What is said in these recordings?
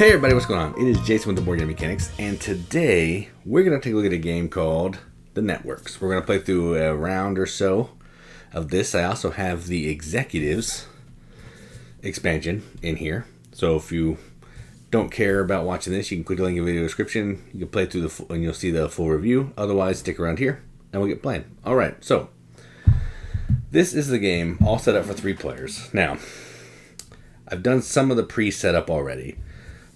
Hey everybody, what's going on? It is Jason with the Boardgame Mechanics, and today we're going to take a look at a game called The Networks. We're going to play through a round or so of this. I also have the Executives expansion in here, so if you don't care about watching this, you can click the link in the video description. You can play through and you'll see the full review. Otherwise, stick around here and we'll get playing. Alright, so this is the game all set up for 3 players. Now, I've done some of the pre-setup already.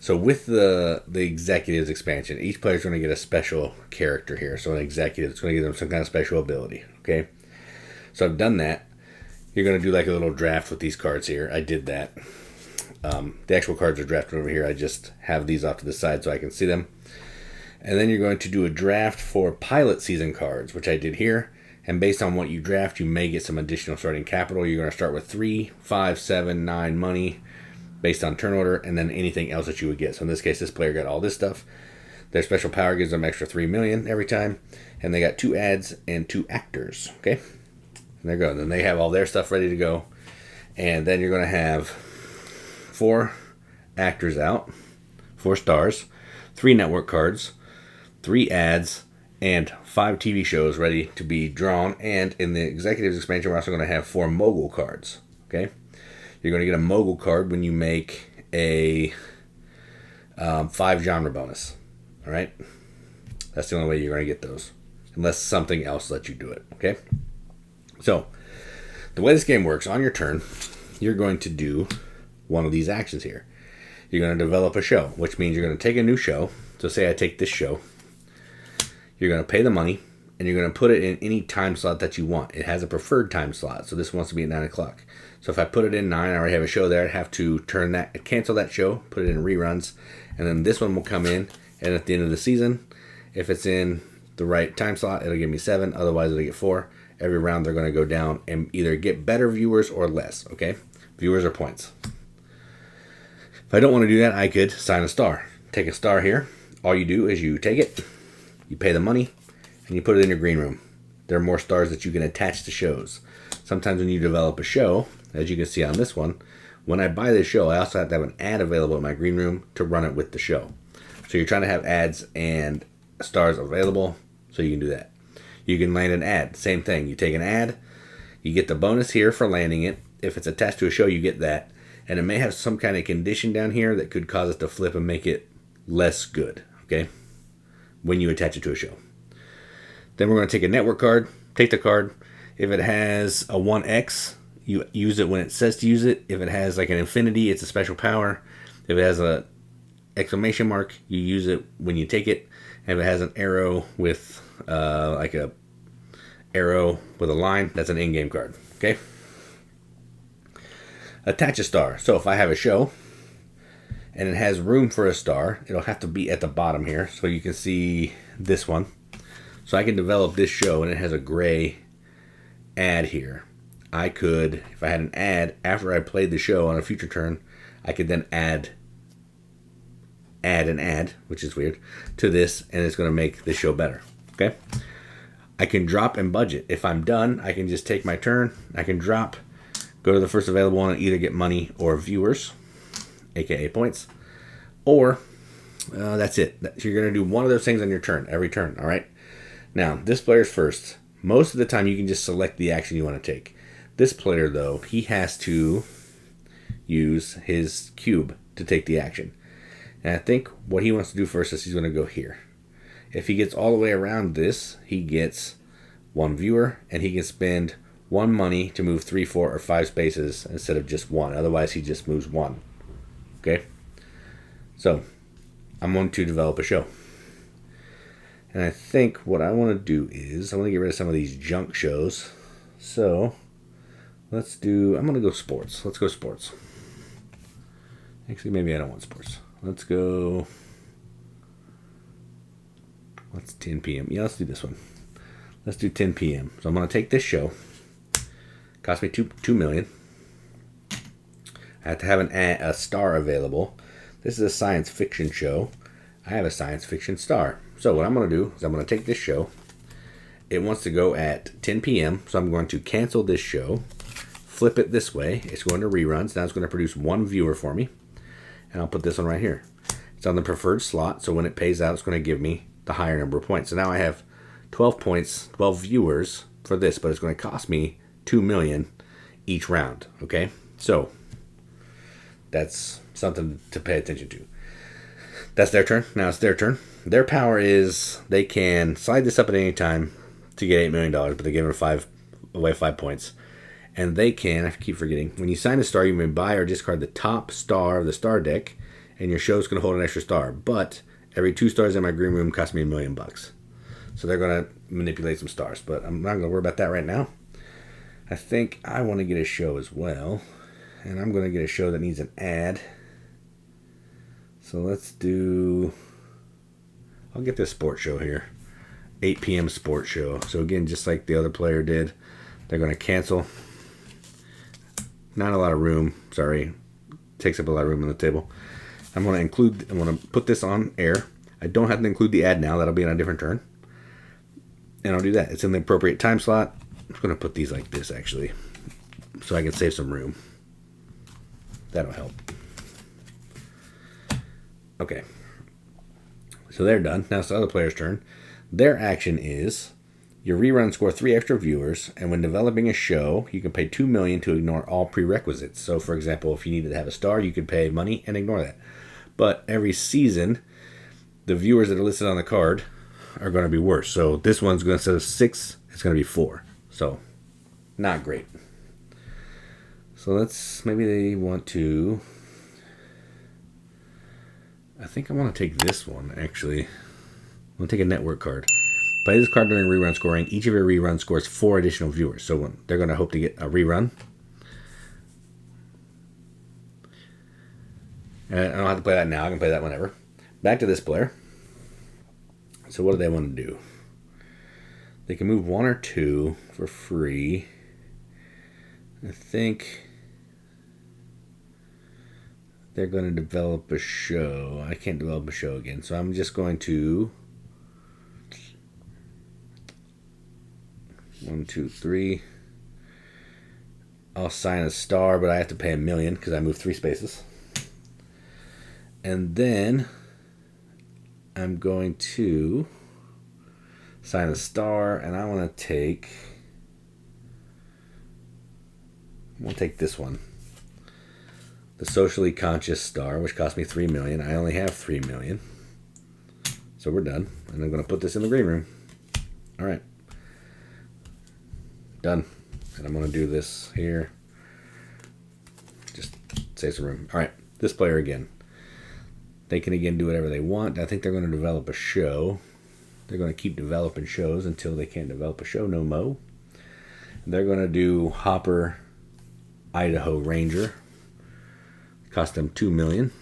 So with the Executives expansion, each player is going to get a special character here. So an executive is going to give them some kind of special ability. Okay, so I've done that. You're going to do like a little draft with these cards here. I did that. The actual cards are drafted over here. I just have these off to the side so I can see them. And then you're going to do a draft for pilot season cards, which I did here. And based on what you draft, you may get some additional starting capital. You're going to start with 3, 5, 7, 9 money, based on turn order, and then anything else that you would get. So in this case, this player got all this stuff. Their special power gives them extra 3 million every time, and they got 2 ads and 2 actors. Okay, and there you go. Then they have all their stuff ready to go, and then you're going to have 4 actors out, 4 stars, 3 network cards, 3 ads, and 5 TV shows ready to be drawn. And in the Executives expansion, we're also going to have 4 mogul cards. Okay. You're going to get a mogul card when you make a 5 genre bonus. All right? That's the only way you're going to get those. Unless something else lets you do it. Okay? So, the way this game works, on your turn, you're going to do one of these actions here. You're going to develop a show, which means you're going to take a new show. So say I take this show. You're going to pay the money, and you're going to put it in any time slot that you want. It has a preferred time slot, so this wants to be at 9 o'clock. So if I put it in 9, I already have a show there. I'd have to cancel that show, put it in reruns, and then this one will come in, and at the end of the season, if it's in the right time slot, it'll give me 7, otherwise it'll get 4. Every round they're going to go down and either get better viewers or less, okay? Viewers are points. If I don't want to do that, I could sign a star. Take a star here. All you do is you take it, you pay the money, and you put it in your green room. There are more stars that you can attach to shows. Sometimes when you develop a show, as you can see on this one, when I buy this show, I also have to have an ad available in my green room to run it with the show. So you're trying to have ads and stars available, so you can do that. You can land an ad. Same thing. You take an ad, you get the bonus here for landing it. If it's attached to a show, you get that. And it may have some kind of condition down here that could cause it to flip and make it less good, okay, when you attach it to a show. Then we're going to take a network card, take the card. If it has a 1X, you use it when it says to use it. If it has like an infinity, it's a special power. If it has a exclamation mark, you use it when you take it. And if it has an arrow with like a arrow with a line, that's an in-game card. Okay. Attach a star. So if I have a show and it has room for a star, it'll have to be at the bottom here. So you can see this one. So I can develop this show and it has a gray ad here. I could, if I had an ad after I played the show on a future turn, I could then add an ad, which is weird, to this, and it's going to make this show better. Okay? I can drop and budget. If I'm done, I can just take my turn. I can drop, go to the first available one, and either get money or viewers, aka points, or that's it. You're going to do one of those things on your turn, every turn, all right? Now, this player's first. Most of the time, you can just select the action you want to take. This player, though, he has to use his cube to take the action. And I think what he wants to do first is he's going to go here. If he gets all the way around this, he gets 1 viewer, and he can spend 1 money to move 3, 4, or 5 spaces instead of just 1. Otherwise, he just moves 1. Okay? So, I'm going to develop a show. And I think what I want to do is, I want to get rid of some of these junk shows. So, I'm going to go sports. Let's go sports. Actually, maybe I don't want sports. Let's 10 p.m. Yeah, let's do this one. Let's do 10 p.m. So I'm going to take this show. Cost me 2 million. I have to have a star available. This is a science fiction show. I have a science fiction star. So what I'm going to do is I'm going to take this show. It wants to go at 10 p.m. So I'm going to cancel this show. Flip it this way. It's going to reruns. Now it's going to produce 1 viewer for me. And I'll put this one right here. It's on the preferred slot, so when it pays out, it's going to give me the higher number of points. So now I have 12 points, 12 viewers for this, but it's going to cost me 2 million each round. Okay, so that's something to pay attention to. That's their turn. Now it's their turn. Their power is they can slide this up at any time to get $8 million, but they give them away 5 points. And they can, I keep forgetting, when you sign a star, you may buy or discard the top star of the star deck, and your show's going to hold an extra star. But every 2 stars in my green room cost me $1 million. So they're going to manipulate some stars, but I'm not going to worry about that right now. I think I want to get a show as well, and I'm going to get a show that needs an ad. So let's do, I'll get this sports show here. 8 p.m. sports show. So again, just like the other player did, they're going to cancel. Not a lot of room, sorry. Takes up a lot of room on the table. I'm going to put this on air. I don't have to include the ad now. That'll be on a different turn. And I'll do that. It's in the appropriate time slot. I'm going to put these like this, actually, so I can save some room. That'll help. Okay. So they're done. Now it's the other player's turn. Their action is your reruns score 3 extra viewers, and when developing a show, you can pay $2 million to ignore all prerequisites. So, for example, if you needed to have a star, you could pay money and ignore that. But every season, the viewers that are listed on the card are going to be worse. So this one's going to, instead of 6, it's going to be 4. So, not great. So maybe they want to, I think I want to take this one, actually. I'm going to take a network card. Play this card during rerun scoring. Each of your reruns scores 4 additional viewers. So they're going to hope to get a rerun. And I don't have to play that now. I can play that whenever. Back to this player. So what do they want to do? They can move 1 or 2 for free. I think they're going to develop a show. I can't develop a show again. So I'm just going to 1, 2, 3. I'll sign a star, but I have to pay $1 million because I moved 3 spaces. And then I'm going to sign a star, and I want to take this one. The socially conscious star, which cost me $3 million. I only have $3 million. So we're done. And I'm going to put this in the green room. All right. Done. And I'm going to do this here. Just save some room. All right. This player again. They can again do whatever they want. I think they're going to develop a show. They're going to keep developing shows until they can't develop a show no mo. They're going to do Hopper Idaho Ranger. Cost them $2 million.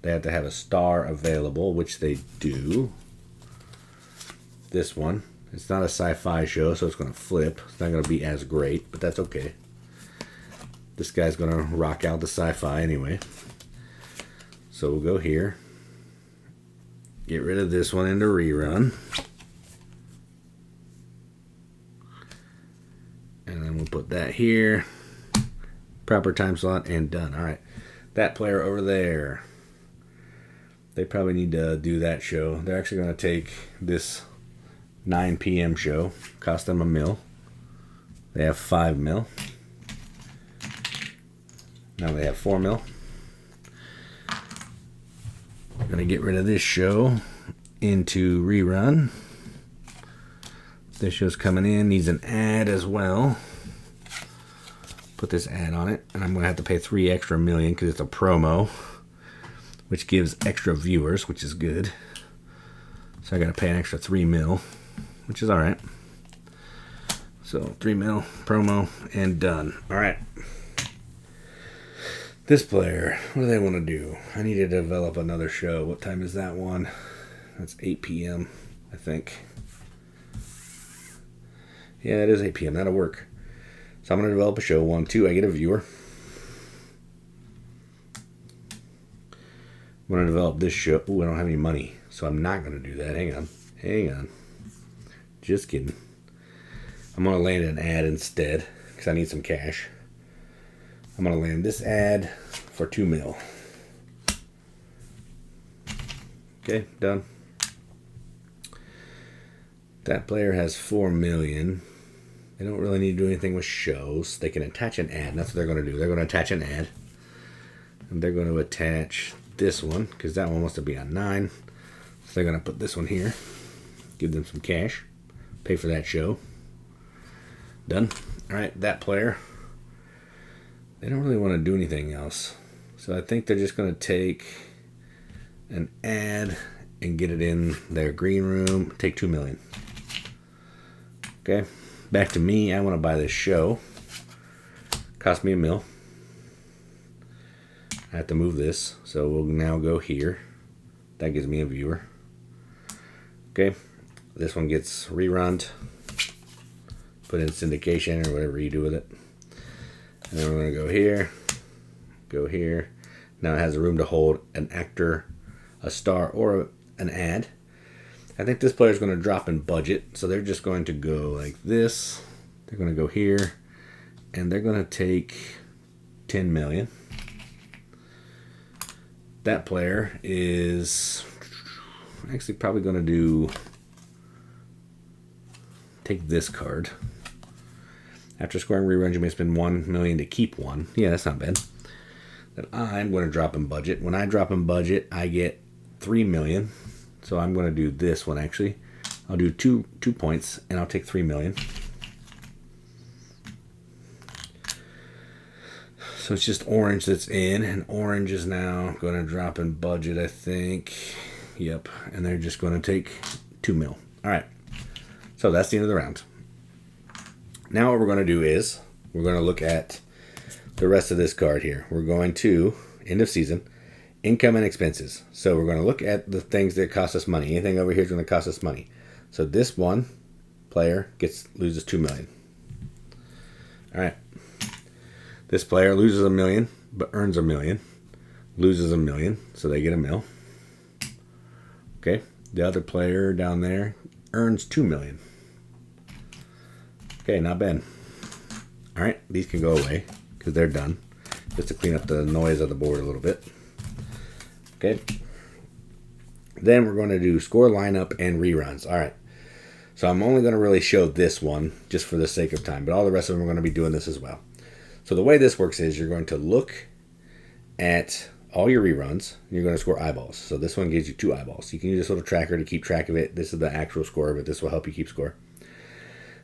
They have to have a star available, which they do. This one. It's not a sci-fi show, so it's going to flip. It's not going to be as great, but that's okay. This guy's going to rock out the sci-fi anyway. So we'll go here. Get rid of this one into rerun. And then we'll put that here. Proper time slot and done. All right. That player over there. They probably need to do that show. They're actually going to take this 9 p.m. show. Cost them $1 million. They have $5 million. Now they have $4 million. I'm going to get rid of this show into rerun. This show's coming in. Needs an ad as well. Put this ad on it. And I'm going to have to pay $3 extra million because it's a promo, which gives extra viewers, which is good. So I got to pay an extra $3 million, which is all right. So $3 million promo and done. All right. This player, what do they want to do? I need to develop another show. What time is that one? That's 8 p.m., I think. Yeah, it is 8 p.m. That'll work. So I'm going to develop a show. 1, 2, I get a viewer. I'm going to develop this show. Ooh, I don't have any money, so I'm not going to do that. Hang on. Just kidding. I'm going to land an ad instead because I need some cash. I'm going to land this ad for $2 million. Okay, done. That player has 4 million. They don't really need to do anything with shows. They can attach an ad. That's what they're going to do. They're going to attach an ad. And they're going to attach this one, because that one wants to be on 9. So they're going to put this one here. Give them some cash. Pay for that show. Done. Alright, that player. They don't really want to do anything else. So I think they're just going to take an ad and get it in their green room. Take 2 million. Okay. Back to me. I want to buy this show. Cost me $1 million. I have to move this. So we'll now go here. That gives me a viewer. Okay. This one gets rerun. Put in syndication or whatever you do with it. And then we're going to go here. Go here. Now it has a room to hold an actor, a star, or an ad. I think this player is going to drop in budget. So they're just going to go like this. They're going to go here. And they're going to take 10 million. That player is actually probably going to take this card. After scoring reruns, you may spend 1 million to keep one. Yeah, that's not bad. Then I'm going to drop in budget. When I drop in budget, I get 3 million. So I'm going to do this one actually. I'll do two points and I'll take 3 million. So it's just orange that's in, and orange is now going to drop in budget, I think. Yep, and they're just going to take 2 mil. All right, so that's the end of the round. Now what we're going to do is we're going to look at the rest of this card here. We're going to, end of season, income and expenses. So we're going to look at the things that cost us money. Anything over here is going to cost us money. So this one player loses 2 million. All right. This player loses 1 million, but earns 1 million. Loses 1 million, so they get $1 million. Okay. The other player down there earns 2 million. Okay, not bad. All right, these can go away because they're done. Just to clean up the noise of the board a little bit. Okay. Then we're going to do score, lineup, and reruns. All right. So I'm only going to really show this one just for the sake of time, but all the rest of them are going to be doing this as well. So the way this works is you're going to look at all your reruns, and you're going to score eyeballs. So this one gives you 2 eyeballs. You can use this little tracker to keep track of it. This is the actual score, but this will help you keep score.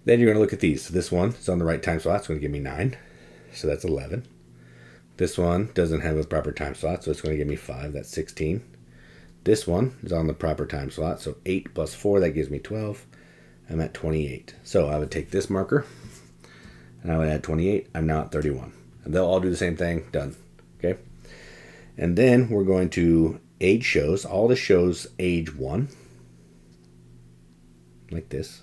Then you're going to look at these. So this one is on the right time slot. It's going to give me 9. So that's 11. This one doesn't have a proper time slot, so it's going to give me 5. That's 16. This one is on the proper time slot. So 8 plus 4, that gives me 12. I'm at 28. So I would take this marker, and I would add 28. I'm now at 31. And they'll all do the same thing. Done. Okay. And then we're going to age shows. All the shows age 1. Like this.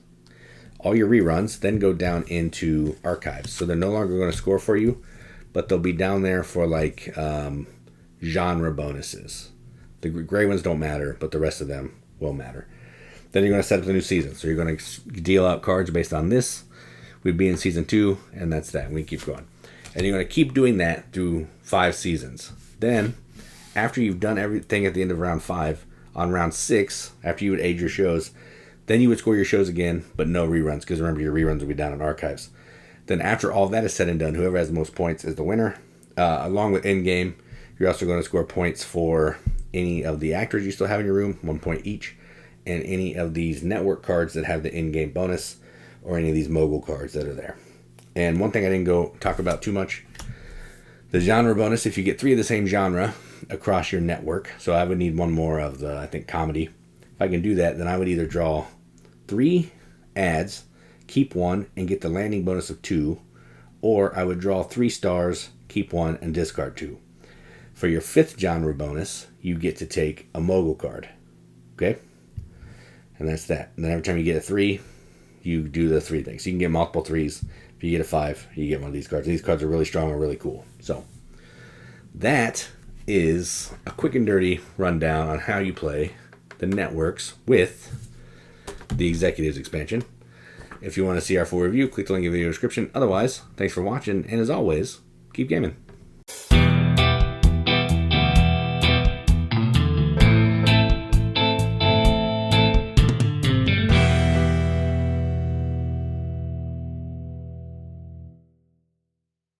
All your reruns then go down into archives. So they're no longer going to score for you, but they'll be down there for like genre bonuses. The gray ones don't matter, but the rest of them will matter. Then you're going to set up the new season. So you're going to deal out cards based on this. We'd be in season 2, and that's that. We keep going. And you're going to keep doing that through 5 seasons. Then, after you've done everything at the end of round 5, on round 6, after you would age your shows, then you would score your shows again, but no reruns, because remember, your reruns will be down in archives. Then after all that is said and done, whoever has the most points is the winner. Along with in-game, you're also going to score points for any of the actors you still have in your room, 1 point each, and any of these network cards that have the in-game bonus, or any of these mogul cards that are there. And one thing I didn't go talk about too much, the genre bonus, if you get 3 of the same genre across your network, so I would need 1 more of the, I think, comedy. If I can do that, then I would either draw 3 ads, keep 1, and get the landing bonus of 2, or I would draw 3 stars, keep 1, and discard 2. For your 5th genre bonus, you get to take a mogul card. Okay? And that's that. And then every time you get a 3, you do the 3 things. You can get multiple 3s. If you get a 5, you get one of these cards. These cards are really strong and really cool. So that is a quick and dirty rundown on how you play the networks with the Executives expansion. If you want to see our full review, click the link in the video description. Otherwise, thanks for watching, and as always, keep gaming.